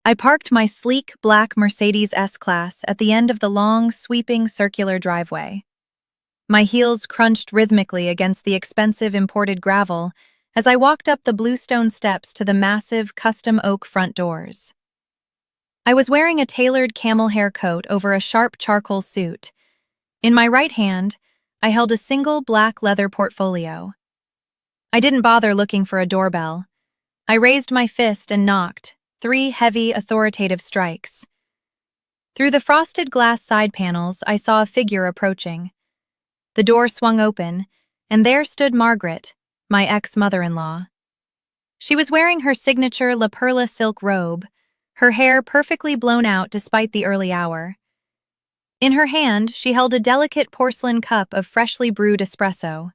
I parked my sleek black Mercedes S-Class at the end of the long, sweeping circular driveway. My heels crunched rhythmically against the expensive imported gravel as I walked up the bluestone steps to the massive custom oak front doors. I was wearing a tailored camel-hair coat over a sharp charcoal suit. In my right hand, I held a single black leather portfolio. I didn't bother looking for a doorbell. I raised my fist and knocked, 3 heavy, authoritative strikes. Through the frosted glass side panels, I saw a figure approaching. The door swung open, and there stood Margaret, my ex-mother-in-law. She was wearing her signature Perla silk robe, her hair perfectly blown out despite the early hour. In her hand, she held a delicate porcelain cup of freshly brewed espresso.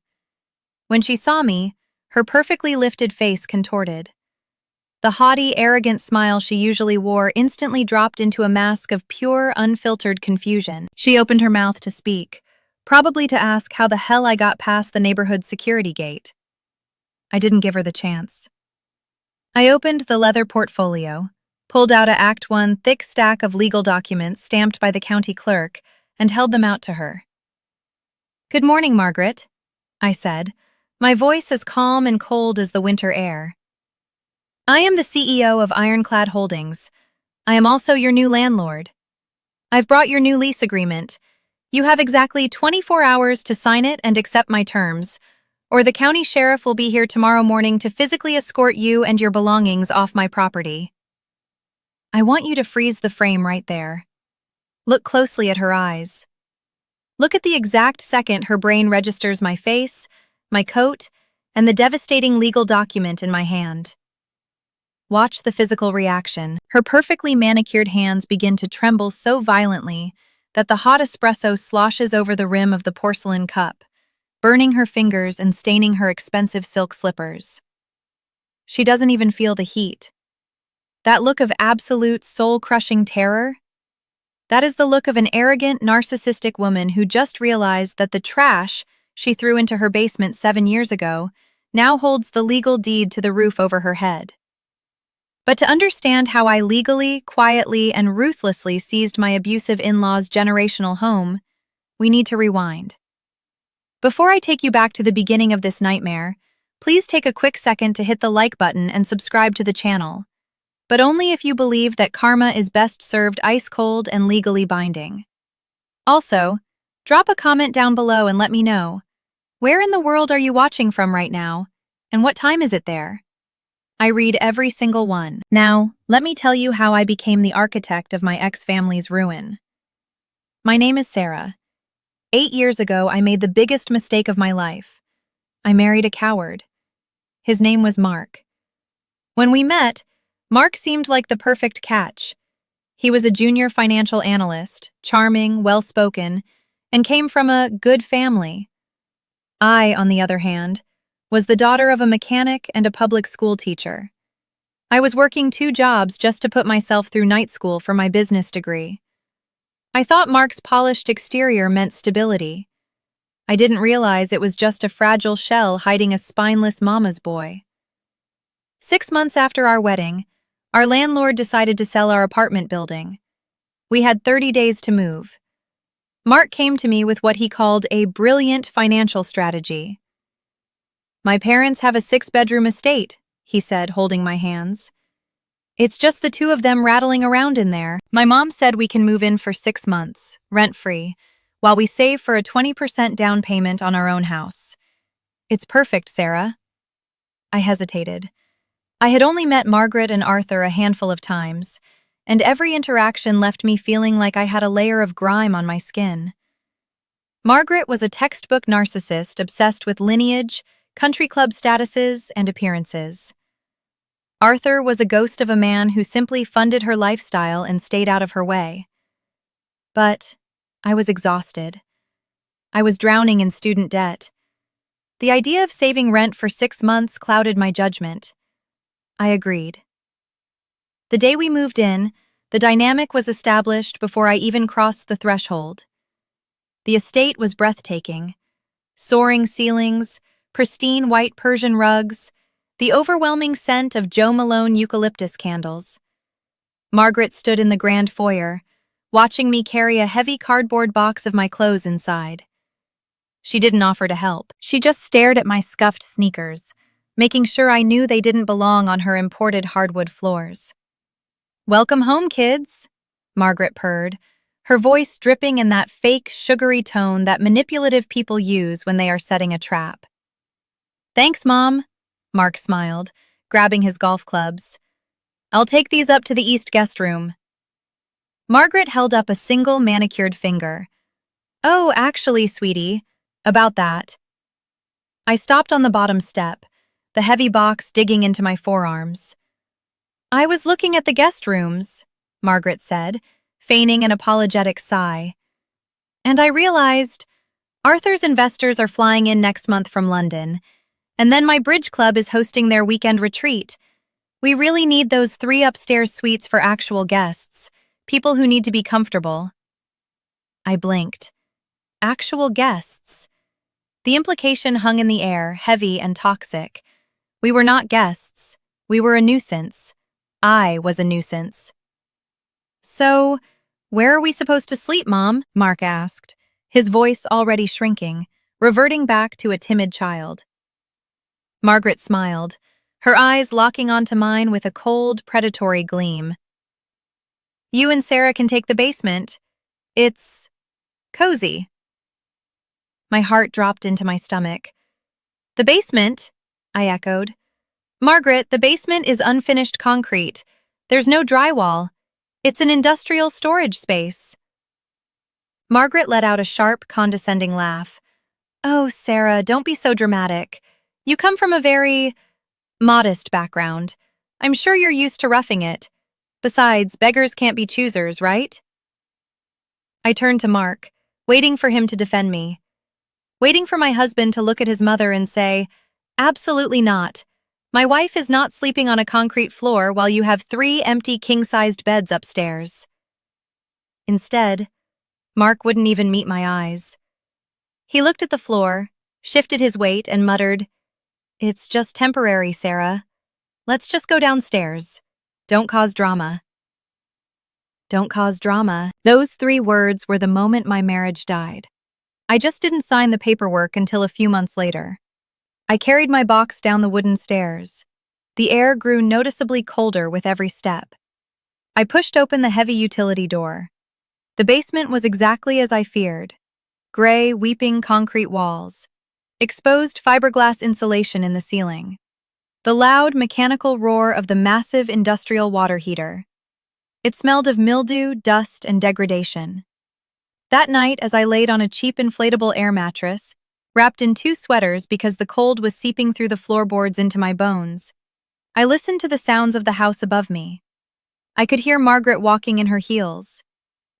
When she saw me, her perfectly lifted face contorted. The haughty, arrogant smile she usually wore instantly dropped into a mask of pure, unfiltered confusion. She opened her mouth to speak, probably to ask how the hell I got past the neighborhood security gate. I didn't give her the chance. I opened the leather portfolio, pulled out a Act I thick stack of legal documents stamped by the county clerk, and held them out to her. "Good morning, Margaret," I said, my voice as calm and cold as the winter air. "I am the CEO of Ironclad Holdings. I am also your new landlord. I've brought your new lease agreement. You have exactly 24 hours to sign it and accept my terms, or the county sheriff will be here tomorrow morning to physically escort you and your belongings off my property." I want you to freeze the frame right there. Look closely at her eyes. Look at the exact second her brain registers my face, my coat, and the devastating legal document in my hand. Watch the physical reaction. Her perfectly manicured hands begin to tremble so violently that the hot espresso sloshes over the rim of the porcelain cup, burning her fingers and staining her expensive silk slippers. She doesn't even feel the heat. That look of absolute, soul-crushing terror? That is the look of an arrogant, narcissistic woman who just realized that the trash she threw into her basement 7 years ago now holds the legal deed to the roof over her head. But to understand how I legally, quietly, and ruthlessly seized my abusive in-laws' generational home, we need to rewind. Before I take you back to the beginning of this nightmare, please take a quick second to hit the like button and subscribe to the channel, but only if you believe that karma is best served ice-cold and legally binding. Also, drop a comment down below and let me know, where in the world are you watching from right now, and what time is it there? I read every single one. Now, let me tell you how I became the architect of my ex-family's ruin. My name is Sarah. 8 years ago, I made the biggest mistake of my life. I married a coward. His name was Mark. When we met, Mark seemed like the perfect catch. He was a junior financial analyst, charming, well-spoken, and came from a good family. I, on the other hand, was the daughter of a mechanic and a public school teacher. I was working 2 jobs just to put myself through night school for my business degree. I thought Mark's polished exterior meant stability. I didn't realize it was just a fragile shell hiding a spineless mama's boy. 6 months after our wedding, our landlord decided to sell our apartment building. We had 30 days to move. Mark came to me with what he called a brilliant financial strategy. "My parents have a 6-bedroom estate," he said, holding my hands. "It's just the 2 of them rattling around in there. My mom said we can move in for 6 months, rent-free, while we save for a 20% down payment on our own house. It's perfect, Sarah." I hesitated. I had only met Margaret and Arthur a handful of times, and every interaction left me feeling like I had a layer of grime on my skin. Margaret was a textbook narcissist obsessed with lineage, country club statuses, and appearances. Arthur was a ghost of a man who simply funded her lifestyle and stayed out of her way. But I was exhausted. I was drowning in student debt. The idea of saving rent for 6 months clouded my judgment. I agreed. The day we moved in, the dynamic was established before I even crossed the threshold. The estate was breathtaking. Soaring ceilings, pristine white Persian rugs, the overwhelming scent of Joe Malone eucalyptus candles. Margaret stood in the grand foyer, watching me carry a heavy cardboard box of my clothes inside. She didn't offer to help. She just stared at my scuffed sneakers, making sure I knew they didn't belong on her imported hardwood floors. "Welcome home, kids," Margaret purred, her voice dripping in that fake, sugary tone that manipulative people use when they are setting a trap. "Thanks, Mom," Mark smiled, grabbing his golf clubs. "I'll take these up to the East guest room." Margaret held up a single manicured finger. "Oh, actually, sweetie, about that." I stopped on the bottom step, the heavy box digging into my forearms. "I was looking at the guest rooms," Margaret said, feigning an apologetic sigh. "And I realized Arthur's investors are flying in next month from London, and then my bridge club is hosting their weekend retreat. We really need those 3 upstairs suites for actual guests, people who need to be comfortable." I blinked. Actual guests. The implication hung in the air, heavy and toxic. We were not guests. We were a nuisance. I was a nuisance. "So, where are we supposed to sleep, Mom?" Mark asked, his voice already shrinking, reverting back to a timid child. Margaret smiled, her eyes locking onto mine with a cold, predatory gleam. "You and Sarah can take the basement. It's cozy." My heart dropped into my stomach. "The basement?" I echoed. "Margaret, the basement is unfinished concrete. There's no drywall. It's an industrial storage space." Margaret let out a sharp, condescending laugh. "Oh, Sarah, don't be so dramatic. You come from a very modest background. I'm sure you're used to roughing it. Besides, beggars can't be choosers, right?" I turned to Mark, waiting for him to defend me. Waiting for my husband to look at his mother and say, "Absolutely not. My wife is not sleeping on a concrete floor while you have 3 empty king-sized beds upstairs." Instead, Mark wouldn't even meet my eyes. He looked at the floor, shifted his weight, and muttered, "It's just temporary, Sarah. Let's just go downstairs. Don't cause drama." Don't cause drama. Those 3 words were the moment my marriage died. I just didn't sign the paperwork until a few months later. I carried my box down the wooden stairs. The air grew noticeably colder with every step. I pushed open the heavy utility door. The basement was exactly as I feared. Gray, weeping concrete walls. Exposed fiberglass insulation in the ceiling. The loud, mechanical roar of the massive industrial water heater. It smelled of mildew, dust, and degradation. That night, as I laid on a cheap inflatable air mattress, wrapped in 2 sweaters because the cold was seeping through the floorboards into my bones, I listened to the sounds of the house above me. I could hear Margaret walking in her heels.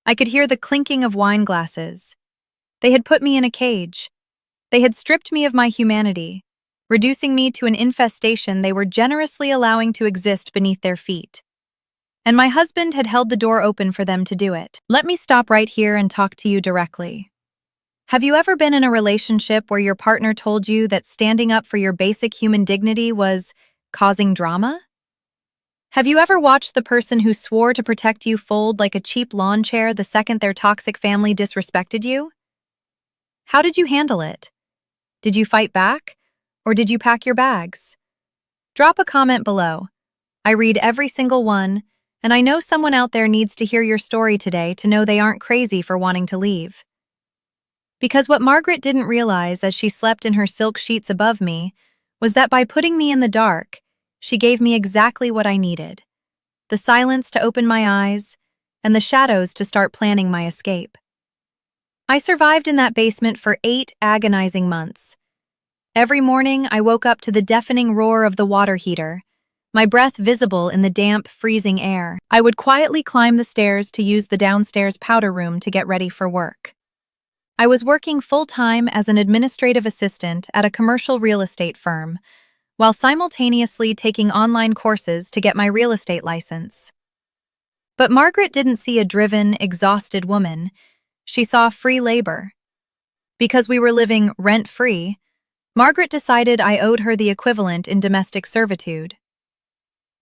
I could hear the clinking of wine glasses. They had put me in a cage. They had stripped me of my humanity, reducing me to an infestation they were generously allowing to exist beneath their feet. And my husband had held the door open for them to do it. Let me stop right here and talk to you directly. Have you ever been in a relationship where your partner told you that standing up for your basic human dignity was causing drama? Have you ever watched the person who swore to protect you fold like a cheap lawn chair the second their toxic family disrespected you? How did you handle it? Did you fight back? Or did you pack your bags? Drop a comment below. I read every single one, and I know someone out there needs to hear your story today to know they aren't crazy for wanting to leave. Because what Margaret didn't realize as she slept in her silk sheets above me was that by putting me in the dark, she gave me exactly what I needed: the silence to open my eyes and the shadows to start planning my escape. I survived in that basement for 8 agonizing months. Every morning, I woke up to the deafening roar of the water heater, my breath visible in the damp, freezing air. I would quietly climb the stairs to use the downstairs powder room to get ready for work. I was working full-time as an administrative assistant at a commercial real estate firm, while simultaneously taking online courses to get my real estate license. But Margaret didn't see a driven, exhausted woman. She saw free labor. Because we were living rent-free, Margaret decided I owed her the equivalent in domestic servitude.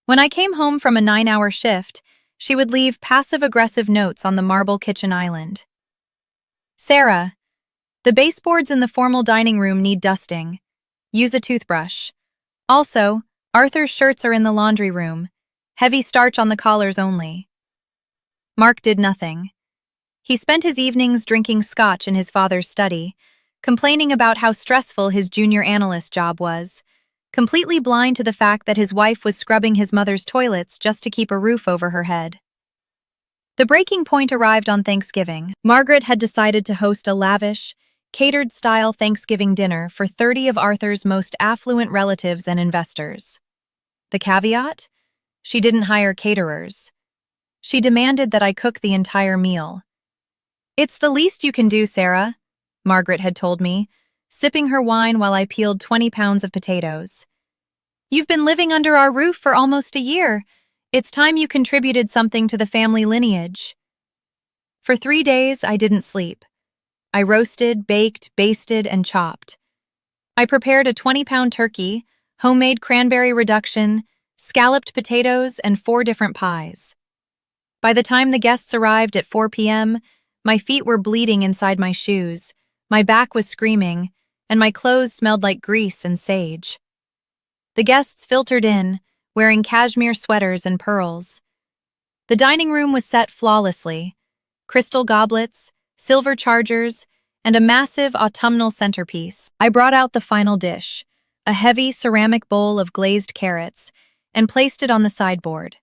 When I came home from a 9-hour shift, She would leave passive-aggressive notes on the marble kitchen island. Sarah, the baseboards in the formal dining room need dusting. Use a toothbrush. Also, Arthur's shirts are in the laundry room. Heavy starch on the collars only. Mark did nothing. He spent his evenings drinking scotch in his father's study, complaining about how stressful his junior analyst job was, completely blind to the fact that his wife was scrubbing his mother's toilets just to keep a roof over her head. The breaking point arrived on Thanksgiving. Margaret had decided to host a lavish, catered-style Thanksgiving dinner for 30 of Arthur's most affluent relatives and investors. The caveat? She didn't hire caterers. She demanded that I cook the entire meal. "It's the least you can do, Sarah," Margaret had told me, sipping her wine while I peeled 20 pounds of potatoes. "You've been living under our roof for almost a year. It's time you contributed something to the family lineage." For 3 days, I didn't sleep. I roasted, baked, basted, and chopped. I prepared a 20-pound turkey, homemade cranberry reduction, scalloped potatoes, and 4 different pies. By the time the guests arrived at 4 p.m., my feet were bleeding inside my shoes, my back was screaming, and my clothes smelled like grease and sage. The guests filtered in, wearing cashmere sweaters and pearls. The dining room was set flawlessly: crystal goblets, silver chargers, and a massive autumnal centerpiece. I brought out the final dish, a heavy ceramic bowl of glazed carrots, and placed it on the sideboard.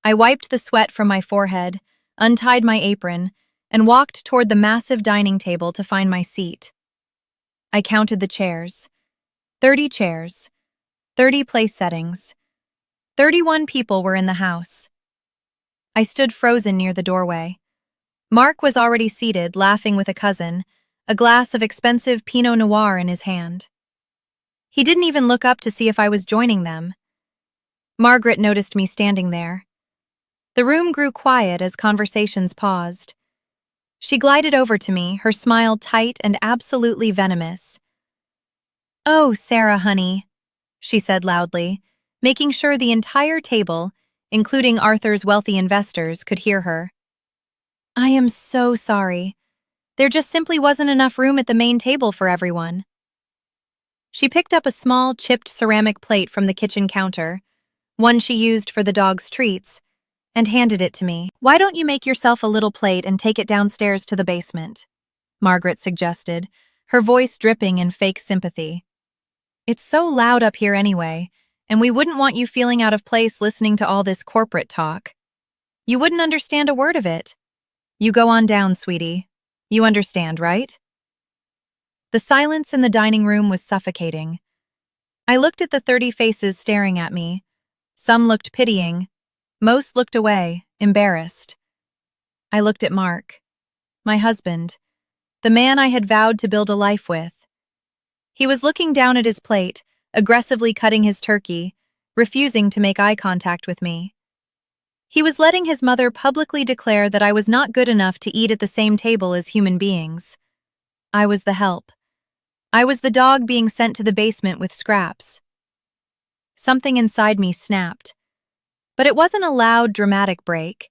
I wiped the sweat from my forehead, untied my apron, and walked toward the massive dining table to find my seat. I counted the chairs. 30 chairs. 30 place settings. 31 people were in the house. I stood frozen near the doorway. Mark was already seated, laughing with a cousin, a glass of expensive Pinot Noir in his hand. He didn't even look up to see if I was joining them. Margaret noticed me standing there. The room grew quiet as conversations paused. She glided over to me, her smile tight and absolutely venomous. "Oh, Sarah, honey," she said loudly, making sure the entire table, including Arthur's wealthy investors, could hear her. "I am so sorry. There just simply wasn't enough room at the main table for everyone." She picked up a small, chipped ceramic plate from the kitchen counter, one she used for the dog's treats, and handed it to me. "Why don't you make yourself a little plate and take it downstairs to the basement?" Margaret suggested, her voice dripping in fake sympathy. "It's so loud up here anyway, and we wouldn't want you feeling out of place listening to all this corporate talk. You wouldn't understand a word of it. You go on down, sweetie. You understand, right?" The silence in the dining room was suffocating. I looked at the 30 faces staring at me. Some looked pitying. Most looked away, embarrassed. I looked at Mark, my husband, the man I had vowed to build a life with. He was looking down at his plate, aggressively cutting his turkey, refusing to make eye contact with me. He was letting his mother publicly declare that I was not good enough to eat at the same table as human beings. I was the help. I was the dog being sent to the basement with scraps. Something inside me snapped. But it wasn't a loud, dramatic break.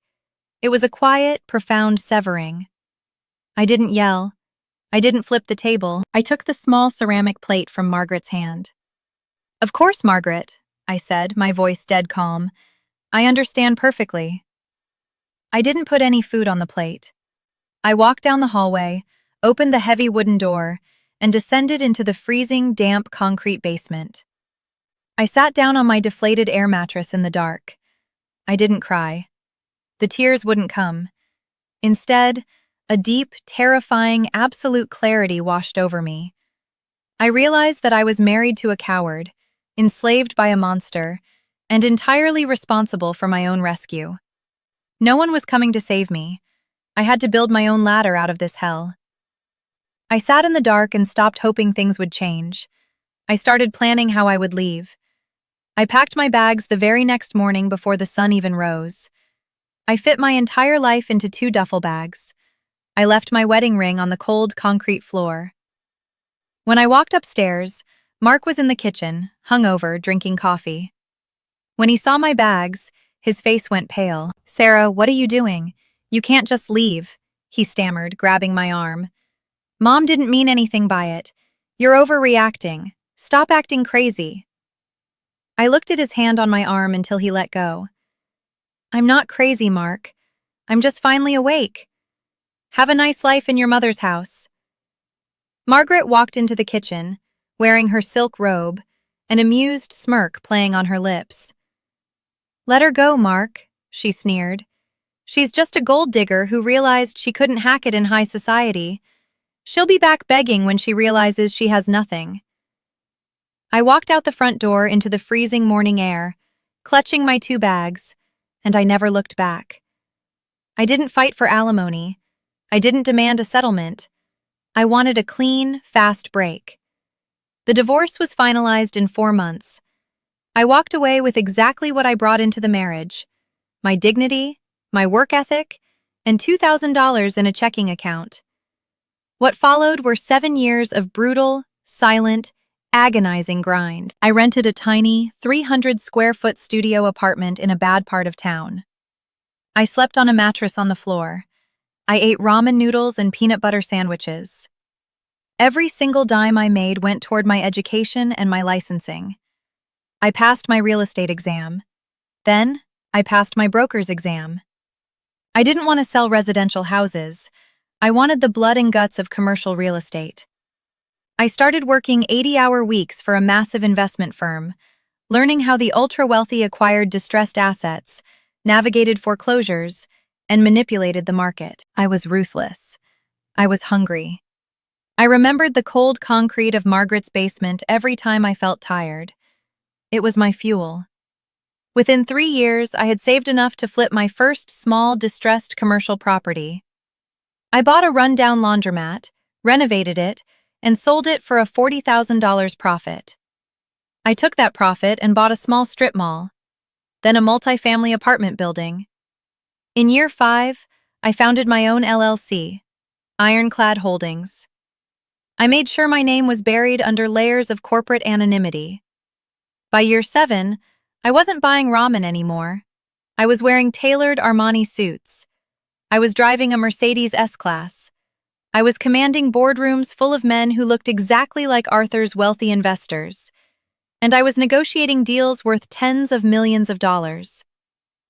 It was a quiet, profound severing. I didn't yell. I didn't flip the table. I took the small ceramic plate from Margaret's hand. "Of course, Margaret," I said, my voice dead calm. "I understand perfectly." I didn't put any food on the plate. I walked down the hallway, opened the heavy wooden door, and descended into the freezing, damp concrete basement. I sat down on my deflated air mattress in the dark. I didn't cry. The tears wouldn't come. Instead, a deep, terrifying, absolute clarity washed over me. I realized that I was married to a coward, enslaved by a monster, and entirely responsible for my own rescue. No one was coming to save me. I had to build my own ladder out of this hell. I sat in the dark and stopped hoping things would change. I started planning how I would leave. I packed my bags the very next morning before the sun even rose. I fit my entire life into 2 duffel bags. I left my wedding ring on the cold concrete floor. When I walked upstairs, Mark was in the kitchen, hungover, drinking coffee. When he saw my bags, His face went pale. "Sarah, what are you doing? You can't just leave," he stammered, grabbing my arm. "Mom didn't mean anything by it. You're overreacting. Stop acting crazy." I looked at his hand on my arm until he let go. "I'm not crazy, Mark. I'm just finally awake. Have a nice life in your mother's house." Margaret walked into the kitchen, wearing her silk robe, an amused smirk playing on her lips. "Let her go, Mark," she sneered. "She's just a gold digger who realized she couldn't hack it in high society. She'll be back begging when she realizes she has nothing." I walked out the front door into the freezing morning air, clutching my 2 bags, and I never looked back. I didn't fight for alimony. I didn't demand a settlement. I wanted a clean, fast break. The divorce was finalized in 4 months. I walked away with exactly what I brought into the marriage: my dignity, my work ethic, and $2,000 in a checking account. What followed were 7 years of brutal, silent, agonizing grind. I rented a tiny, 300-square-foot studio apartment in a bad part of town. I slept on a mattress on the floor. I ate ramen noodles and peanut butter sandwiches. Every single dime I made went toward my education and my licensing. I passed my real estate exam. Then, I passed my broker's exam. I didn't want to sell residential houses. I wanted the blood and guts of commercial real estate. I started working 80-hour weeks for a massive investment firm, learning how the ultra-wealthy acquired distressed assets, navigated foreclosures, and manipulated the market. I was ruthless. I was hungry. I remembered the cold concrete of Margaret's basement every time I felt tired. It was my fuel. Within 3 years, I had saved enough to flip my first small, distressed commercial property. I bought a rundown laundromat, renovated it, and sold it for a $40,000 profit. I took that profit and bought a small strip mall, then a multifamily apartment building. In year 5, I founded my own LLC, Ironclad Holdings. I made sure my name was buried under layers of corporate anonymity. By year 7, I wasn't buying ramen anymore. I was wearing tailored Armani suits. I was driving a Mercedes S-Class. I was commanding boardrooms full of men who looked exactly like Arthur's wealthy investors. And I was negotiating deals worth tens of millions of dollars.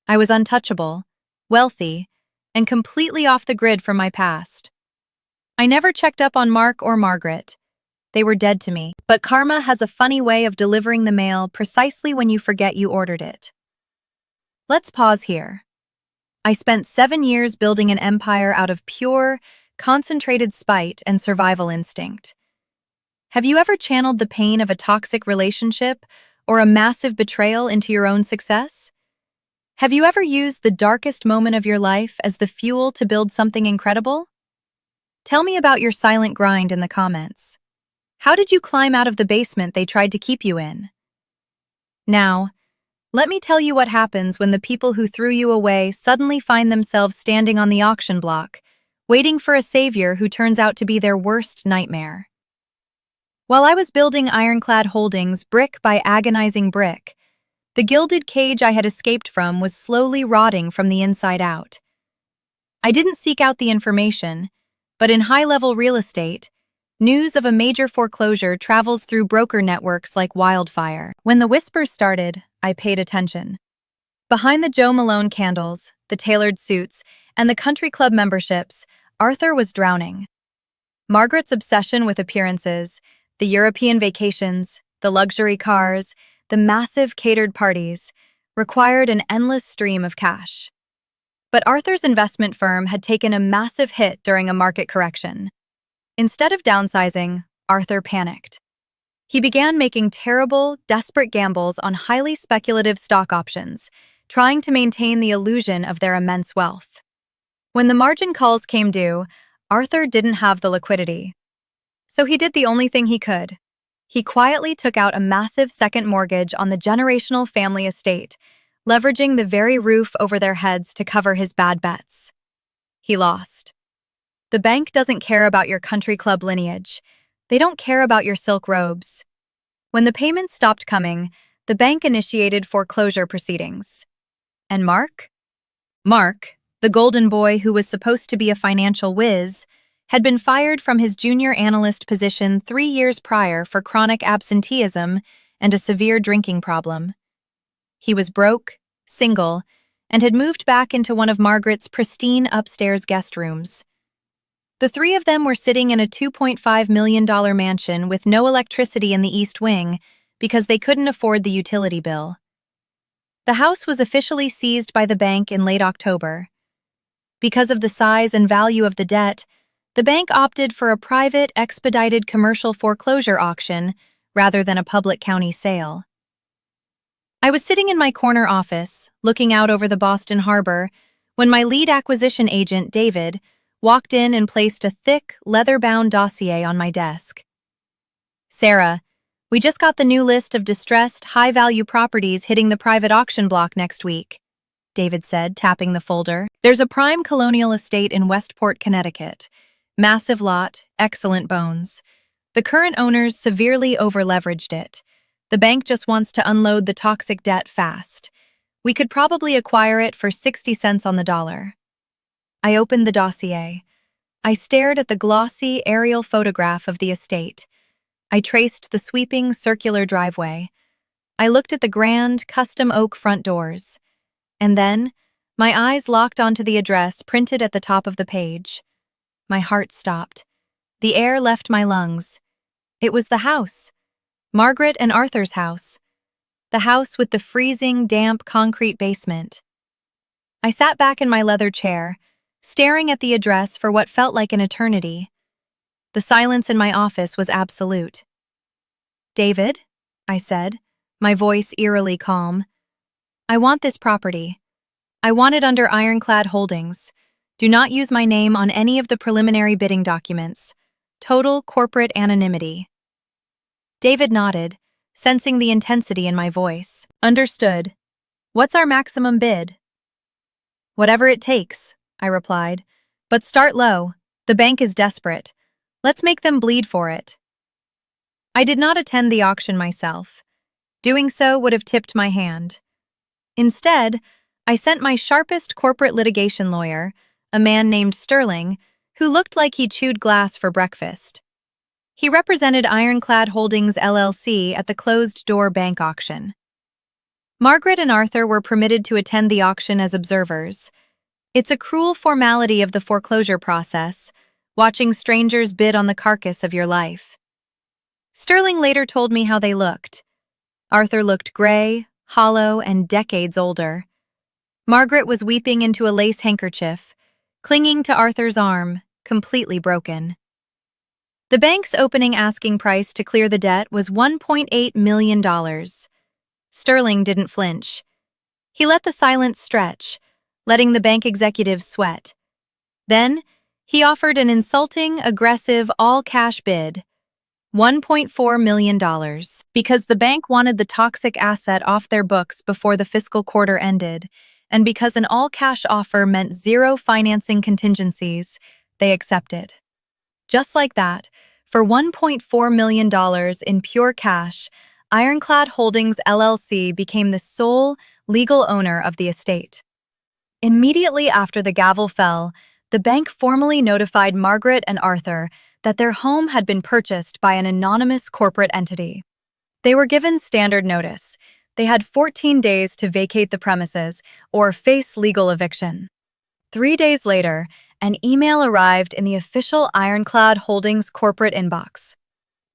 I was untouchable, wealthy, and completely off the grid from my past. I never checked up on Mark or Margaret. They were dead to me. But karma has a funny way of delivering the mail precisely when you forget you ordered it. Let's pause here. I spent 7 years building an empire out of pure, concentrated spite and survival instinct. Have you ever channeled the pain of a toxic relationship or a massive betrayal into your own success? Have you ever used the darkest moment of your life as the fuel to build something incredible? Tell me about your silent grind in the comments. How did you climb out of the basement they tried to keep you in? Now, let me tell you what happens when the people who threw you away suddenly find themselves standing on the auction block, waiting for a savior who turns out to be their worst nightmare. While I was building Ironclad Holdings brick by agonizing brick, the gilded cage I had escaped from was slowly rotting from the inside out. I didn't seek out the information, but in high-level real estate, news of a major foreclosure travels through broker networks like wildfire. When the whispers started, I paid attention. Behind the Joe Malone candles, the tailored suits, and the country club memberships, Arthur was drowning. Margaret's obsession with appearances, the European vacations, the luxury cars, the massive catered parties, required an endless stream of cash. But Arthur's investment firm had taken a massive hit during a market correction. Instead of downsizing, Arthur panicked. He began making terrible, desperate gambles on highly speculative stock options, trying to maintain the illusion of their immense wealth. When the margin calls came due, Arthur didn't have the liquidity. So he did the only thing he could. He quietly took out a massive second mortgage on the generational family estate, leveraging the very roof over their heads to cover his bad bets. He lost. The bank doesn't care about your country club lineage. They don't care about your silk robes. When the payments stopped coming, the bank initiated foreclosure proceedings. And Mark? Mark, the golden boy who was supposed to be a financial whiz, had been fired from his junior analyst position 3 years prior for chronic absenteeism and a severe drinking problem. He was broke, single, and had moved back into one of Margaret's pristine upstairs guest rooms. The three of them were sitting in a $2.5 million mansion with no electricity in the East Wing because they couldn't afford the utility bill. The house was officially seized by the bank in late October. Because of the size and value of the debt, the bank opted for a private, expedited commercial foreclosure auction rather than a public county sale. I was sitting in my corner office, looking out over the Boston Harbor, when my lead acquisition agent, David, walked in and placed a thick, leather-bound dossier on my desk. "Sarah, we just got the new list of distressed, high-value properties hitting the private auction block next week," David said, tapping the folder. "There's a prime colonial estate in Westport, Connecticut. Massive lot, excellent bones. The current owners severely over-leveraged it. The bank just wants to unload the toxic debt fast. We could probably acquire it for 60 cents on the dollar." I opened the dossier. I stared at the glossy aerial photograph of the estate. I traced the sweeping circular driveway. I looked at the grand, custom oak front doors. And then, my eyes locked onto the address printed at the top of the page. My heart stopped. The air left my lungs. It was the house. Margaret and Arthur's house. The house with the freezing, damp concrete basement. I sat back in my leather chair, staring at the address for what felt like an eternity. The silence in my office was absolute. "David," I said, my voice eerily calm, "I want this property. I want it under Ironclad Holdings. Do not use my name on any of the preliminary bidding documents. Total corporate anonymity." David nodded, sensing the intensity in my voice. "Understood. What's our maximum bid?" "Whatever it takes," I replied. "But start low. The bank is desperate. Let's make them bleed for it." I did not attend the auction myself. Doing so would have tipped my hand. Instead, I sent my sharpest corporate litigation lawyer, a man named Sterling, who looked like he chewed glass for breakfast. He represented Ironclad Holdings LLC at the closed-door bank auction. Margaret and Arthur were permitted to attend the auction as observers. It's a cruel formality of the foreclosure process, watching strangers bid on the carcass of your life. Sterling later told me how they looked. Arthur looked gray, hollow, and decades older. Margaret was weeping into a lace handkerchief, clinging to Arthur's arm, completely broken. The bank's opening asking price to clear the debt was $1.8 million. Sterling didn't flinch. He let the silence stretch, letting the bank executives sweat. Then, he offered an insulting, aggressive, all-cash bid, $1.4 million, because the bank wanted the toxic asset off their books before the fiscal quarter ended, and because an all-cash offer meant zero financing contingencies, they accepted. Just like that, for $1.4 million in pure cash, Ironclad Holdings LLC became the sole legal owner of the estate. Immediately after the gavel fell, the bank formally notified Margaret and Arthur that their home had been purchased by an anonymous corporate entity. They were given standard notice. They had 14 days to vacate the premises or face legal eviction. 3 days later, an email arrived in the official Ironclad Holdings corporate inbox.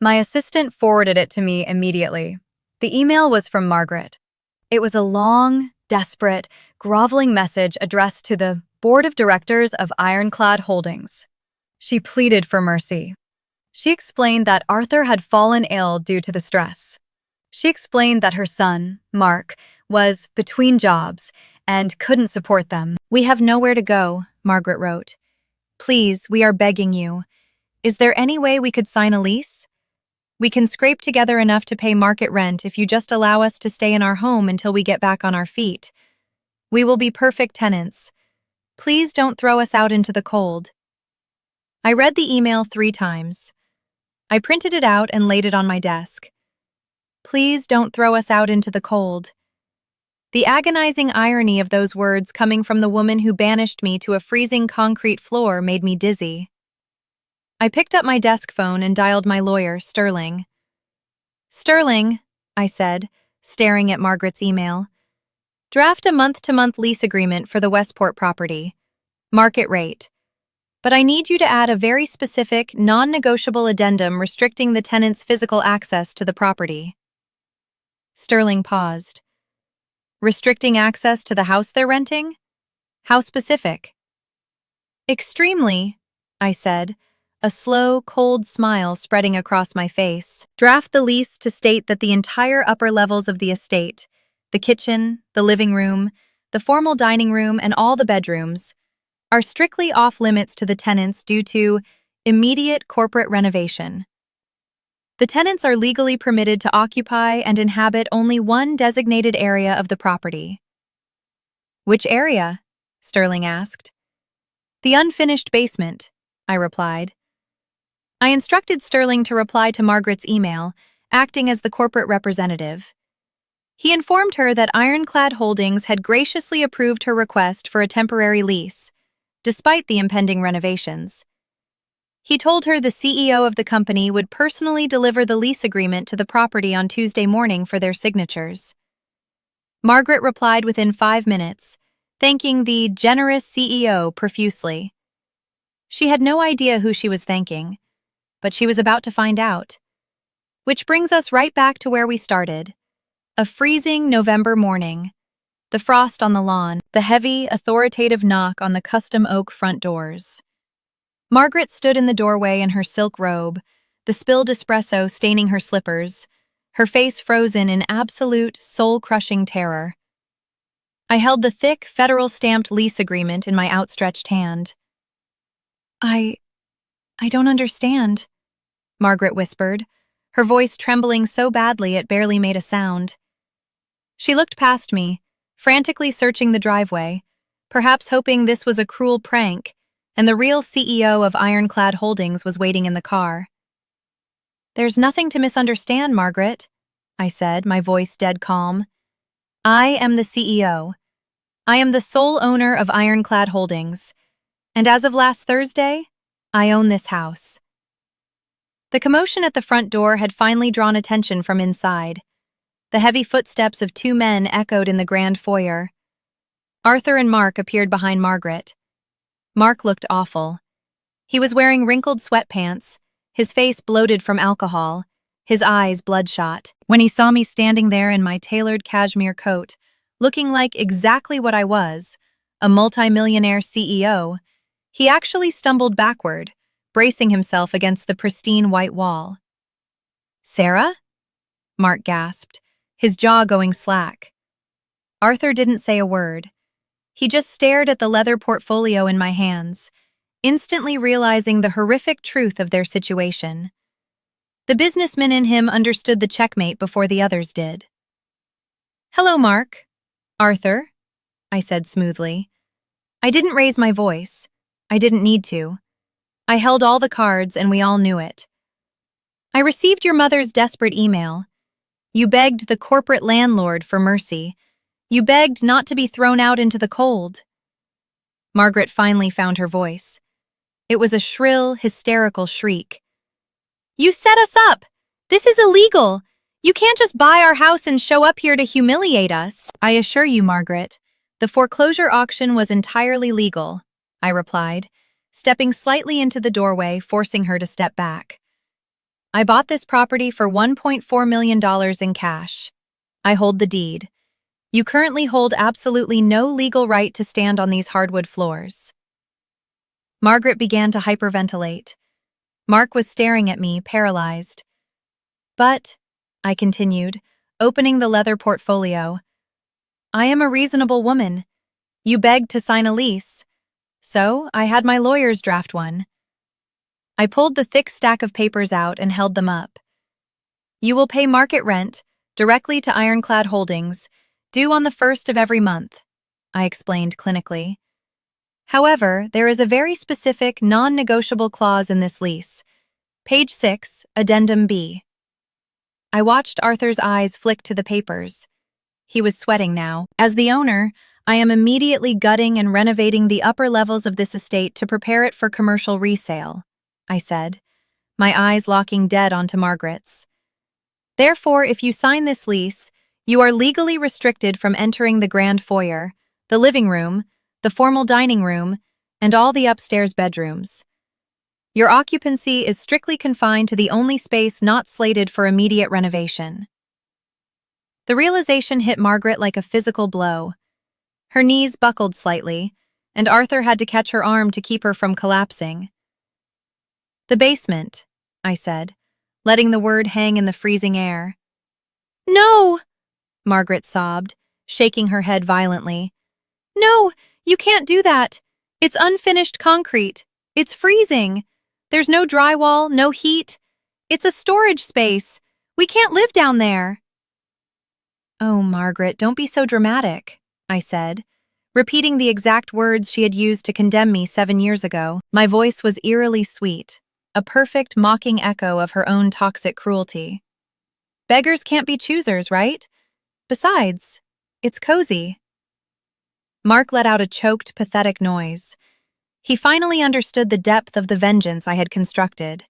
My assistant forwarded it to me immediately. The email was from Margaret. It was a long, desperate, groveling message addressed to the Board of Directors of Ironclad Holdings. She pleaded for mercy. She explained that Arthur had fallen ill due to the stress. She explained that her son, Mark, was between jobs and couldn't support them. "We have nowhere to go," Margaret wrote. "Please, we are begging you. Is there any way we could sign a lease? We can scrape together enough to pay market rent if you just allow us to stay in our home until we get back on our feet. We will be perfect tenants. Please don't throw us out into the cold." I read the email 3 times. I printed it out and laid it on my desk. "Please don't throw us out into the cold." The agonizing irony of those words coming from the woman who banished me to a freezing concrete floor made me dizzy. I picked up my desk phone and dialed my lawyer, Sterling. "Sterling," I said, staring at Margaret's email. "Draft a month-to-month lease agreement for the Westport property. Market rate. But I need you to add a very specific, non-negotiable addendum restricting the tenant's physical access to the property." Sterling paused. "Restricting access to the house they're renting? How specific?" "Extremely," I said, a slow, cold smile spreading across my face. "Draft the lease to state that the entire upper levels of the estate, the kitchen, the living room, the formal dining room, and all the bedrooms, are strictly off-limits to the tenants due to immediate corporate renovation. The tenants are legally permitted to occupy and inhabit only one designated area of the property." "Which area?" Sterling asked. "The unfinished basement," I replied. I instructed Sterling to reply to Margaret's email, acting as the corporate representative. He informed her that Ironclad Holdings had graciously approved her request for a temporary lease, despite the impending renovations. He told her the CEO of the company would personally deliver the lease agreement to the property on Tuesday morning for their signatures. Margaret replied within 5 minutes, thanking the generous CEO profusely. She had no idea who she was thanking, but she was about to find out. Which brings us right back to where we started. A freezing November morning. The frost on the lawn, the heavy, authoritative knock on the custom oak front doors. Margaret stood in the doorway in her silk robe, the spilled espresso staining her slippers, her face frozen in absolute, soul-crushing terror. I held the thick, federal-stamped lease agreement in my outstretched hand. I don't understand," Margaret whispered, her voice trembling so badly it barely made a sound. She looked past me, frantically searching the driveway, perhaps hoping this was a cruel prank, and the real CEO of Ironclad Holdings was waiting in the car. "There's nothing to misunderstand, Margaret," I said, my voice dead calm. "I am the CEO. I am the sole owner of Ironclad Holdings, and as of last Thursday, I own this house." The commotion at the front door had finally drawn attention from inside. The heavy footsteps of 2 men echoed in the grand foyer. Arthur and Mark appeared behind Margaret. Mark looked awful. He was wearing wrinkled sweatpants, his face bloated from alcohol, his eyes bloodshot. When he saw me standing there in my tailored cashmere coat, looking like exactly what I was, a multimillionaire CEO, he actually stumbled backward, bracing himself against the pristine white wall. "Sarah?" Mark gasped, his jaw going slack. Arthur didn't say a word. He just stared at the leather portfolio in my hands, instantly realizing the horrific truth of their situation. The businessman in him understood the checkmate before the others did. "Hello, Mark." "Arthur," I said smoothly. I didn't raise my voice. I didn't need to. I held all the cards and we all knew it. "I received your mother's desperate email. You begged the corporate landlord for mercy. You begged not to be thrown out into the cold." Margaret finally found her voice. It was a shrill, hysterical shriek. "You set us up! This is illegal! You can't just buy our house and show up here to humiliate us." "I assure you, Margaret, the foreclosure auction was entirely legal," I replied, stepping slightly into the doorway, forcing her to step back. "I bought this property for $1.4 million in cash. I hold the deed. You currently hold absolutely no legal right to stand on these hardwood floors." Margaret began to hyperventilate. Mark was staring at me, paralyzed. "But," I continued, opening the leather portfolio, "I am a reasonable woman. You begged to sign a lease, so I had my lawyers draft one." I pulled the thick stack of papers out and held them up. "You will pay market rent directly to Ironclad Holdings, due on the 1st of every month," I explained clinically. "However, there is a very specific, non-negotiable clause in this lease. Page 6, Addendum B." I watched Arthur's eyes flick to the papers. He was sweating now. As the owner, I am immediately gutting and renovating the upper levels of this estate to prepare it for commercial resale, I said, my eyes locking dead onto Margaret's. Therefore, if you sign this lease, you are legally restricted from entering the grand foyer, the living room, the formal dining room, and all the upstairs bedrooms. Your occupancy is strictly confined to the only space not slated for immediate renovation. The realization hit Margaret like a physical blow. Her knees buckled slightly, and Arthur had to catch her arm to keep her from collapsing. The basement, I said, letting the word hang in the freezing air. No! Margaret sobbed, shaking her head violently. No, you can't do that. It's unfinished concrete. It's freezing. There's no drywall, no heat. It's a storage space. We can't live down there. Oh, Margaret, don't be so dramatic, I said, repeating the exact words she had used to condemn me 7 years ago. My voice was eerily sweet, a perfect mocking echo of her own toxic cruelty. Beggars can't be choosers, right? Besides, it's cozy. Mark let out a choked, pathetic noise. He finally understood the depth of the vengeance I had constructed.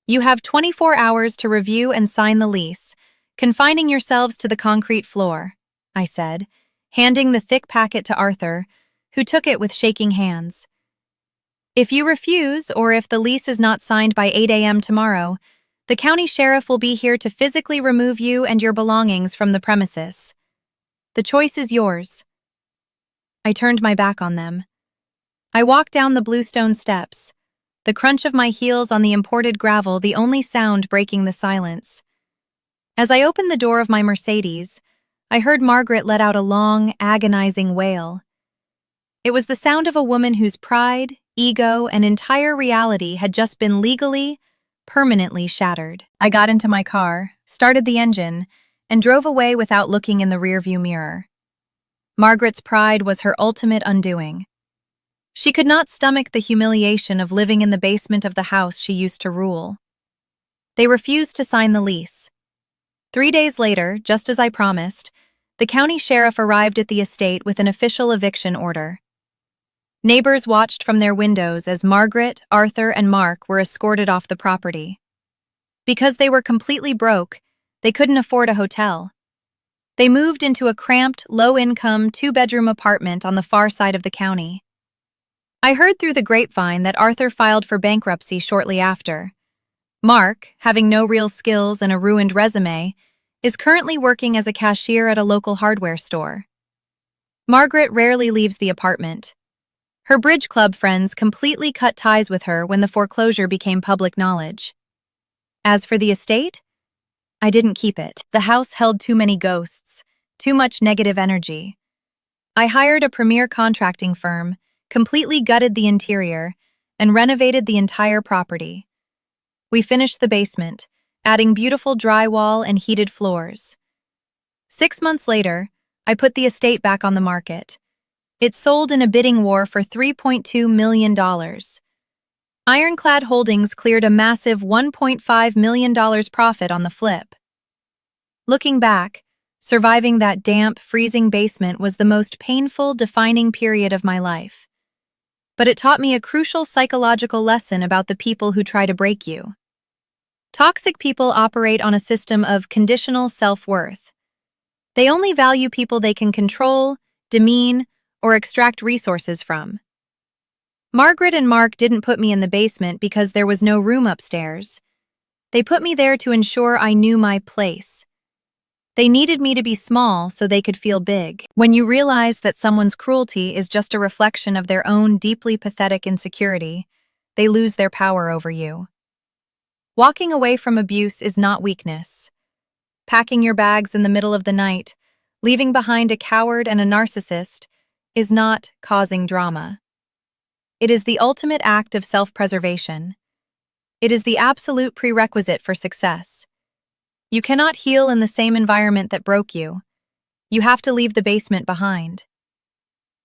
You have 24 hours to review and sign the lease, confining yourselves to the concrete floor, I said, handing the thick packet to Arthur, who took it with shaking hands. If you refuse, or if the lease is not signed by 8 a.m. tomorrow, the county sheriff will be here to physically remove you and your belongings from the premises. The choice is yours. I turned my back on them. I walked down the bluestone steps, the crunch of my heels on the imported gravel the only sound breaking the silence. As I opened the door of my Mercedes, I heard Margaret let out a long, agonizing wail. It was the sound of a woman whose pride, ego, and entire reality had just been legally, permanently shattered. I got into my car, started the engine, and drove away without looking in the rearview mirror. Margaret's pride was her ultimate undoing. She could not stomach the humiliation of living in the basement of the house she used to rule. They refused to sign the lease. 3 days later, just as I promised, the county sheriff arrived at the estate with an official eviction order. Neighbors watched from their windows as Margaret, Arthur, and Mark were escorted off the property. Because they were completely broke, they couldn't afford a hotel. They moved into a cramped, low-income, 2-bedroom apartment on the far side of the county. I heard through the grapevine that Arthur filed for bankruptcy shortly after. Mark, having no real skills and a ruined resume, is currently working as a cashier at a local hardware store. Margaret rarely leaves the apartment. Her bridge club friends completely cut ties with her when the foreclosure became public knowledge. As for the estate, I didn't keep it. The house held too many ghosts, too much negative energy. I hired a premier contracting firm, completely gutted the interior, and renovated the entire property. We finished the basement, adding beautiful drywall and heated floors. 6 months later, I put the estate back on the market. It sold in a bidding war for $3.2 million. Ironclad Holdings cleared a massive $1.5 million profit on the flip. Looking back, surviving that damp, freezing basement was the most painful, defining period of my life. But it taught me a crucial psychological lesson about the people who try to break you. Toxic people operate on a system of conditional self-worth. They only value people they can control, demean, or extract resources from. Margaret and Mark didn't put me in the basement because there was no room upstairs. They put me there to ensure I knew my place. They needed me to be small so they could feel big. When you realize that someone's cruelty is just a reflection of their own deeply pathetic insecurity, they lose their power over you. Walking away from abuse is not weakness. Packing your bags in the middle of the night, leaving behind a coward and a narcissist, is not causing drama. It is the ultimate act of self-preservation. It is the absolute prerequisite for success. You cannot heal in the same environment that broke you. You have to leave the basement behind.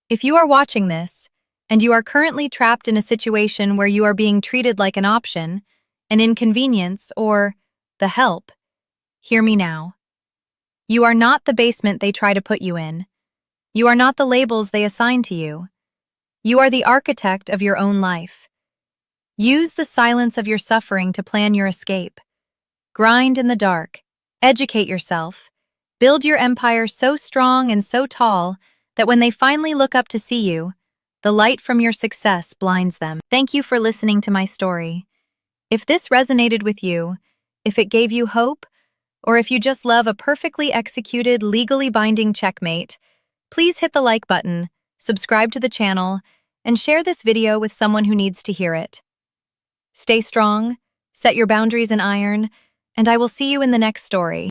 If you are watching this, and you are currently trapped in a situation where you are being treated like an option, an inconvenience, or the help, hear me now. You are not the basement they try to put you in. You are not the labels they assign to you. You are the architect of your own life. Use the silence of your suffering to plan your escape. Grind in the dark. Educate yourself. Build your empire so strong and so tall that when they finally look up to see you, the light from your success blinds them. Thank you for listening to my story. If this resonated with you, if it gave you hope, or if you just love a perfectly executed, legally binding checkmate, please hit the like button, subscribe to the channel, and share this video with someone who needs to hear it. Stay strong, set your boundaries in iron, and I will see you in the next story.